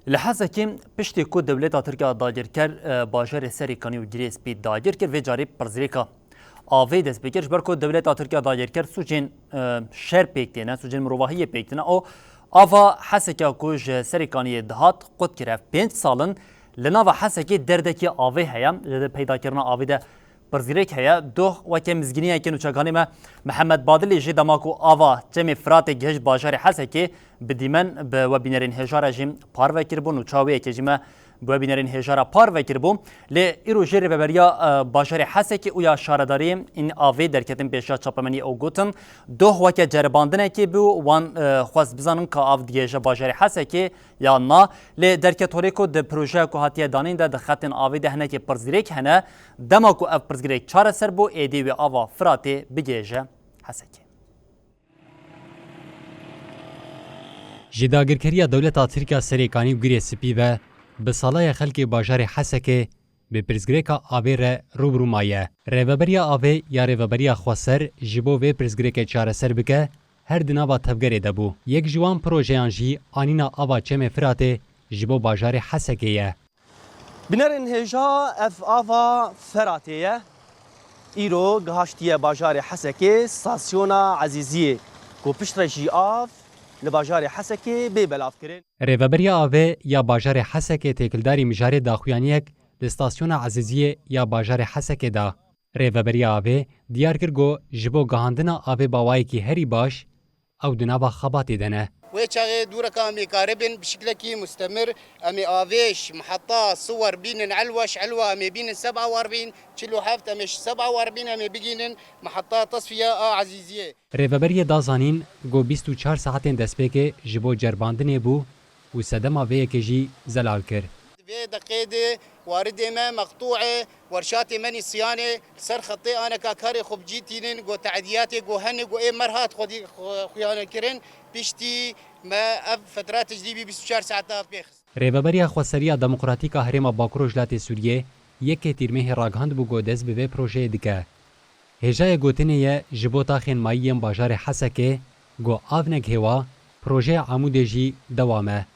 لحظه پشتی کو دولت ترکیه داگیر کر باجر سریکانی و گریس پی داگیر کر و جاری پرزریکا آوی دست بکرش برکو دولت ترکیه داگیر کر سوچین شهر پیکتینه سوچین مروحی پیکتینه او آوا حسکا کوج سریکانی دهات قد کرف 5 سالن لناوا حسکی دردکی آوی هیا پیدا کردن آوی ده پرزیرک هیا دو وکه مزگینی که نوچگانی ما محمد بادلی جی دماکو آوا جمی فرات گهج باجر حسکی بدیمن به وبینرین هجار جیم پار وکر بون و چاوی که جیم به وبینرین هجار پار وکر بون ل ایرو جری ببریا باجر حسکی او یا شارداری این آوی درکتن پیشا چاپمنی او گوتن دو وکه جرباندنه که بو وان خواست بزنن که آو دیگه باجر حسکی یا نه ل درکتوری کو د پروژه کو هاتیه دانین د خطن آوی ده نه که پرزیرک هنه دماکو اف پرزیرک چاره سر بو ایدی و آوا فراتی بگیجه حسکی جداگرکریه دولت ترکیه سریکانی و گری سپی و به سالای خلک باجار حسکه به پرزگریکا آوی را روبرو مایه. ریوبریا آوی یا ریوبریا خواسر جبو و پرزگریک چاره سر بکه هر دنابا تفگره دبو. یک جوان پروژه آنجی آنینا آوا چم فراته جبو باجار حسکه یه. بنرن هجا اف آوا فراته ایرو گهاشتیه باجار حسکه ساسیونا عزیزیه کو پشت رجی آف لباجار حسکه بی بلاف کرن. ریوبریا آوی یا باجار حسکه تکلداری مجاری داخویانیک لستاسیون عزیزیه یا باجار حسکه دا. ریوبریا آوی دیار کرگو جبو گهاندنا آوی باوایی که هری باش او دنابا خباتی دنه. ويتشغل دورك امي قاربن بشكل مستمر امي افيش محطات صور بين علوش علوه امي بين 47 كيلو حفت امي 47 امي بيجين محطات تصفيه عزيزيه ریوبری دازانین گو 24 ساعتین دسپیک جبو جرباندنه بو و صدما وی کجی زلال کر في دقيقه وارد ما مقطوعه ورشات مني صيانه سر خطي انا كاكاري خبجيتين جو تعدياتي جو هن جو اي مرهات خدي خيانه كرن بيشتي ما اف فترات تجديبي 24 ساعه بيخس ریوبری خواسریا دموکراتیکا هرما باکرو جلات سوریه یک تیرمه راگهاند بو گو دز به پروژه دکه هجای گوتنیه جبو تاخین مایم باجار حسکه گو آونگ هوا پروژه عمودجی دوامه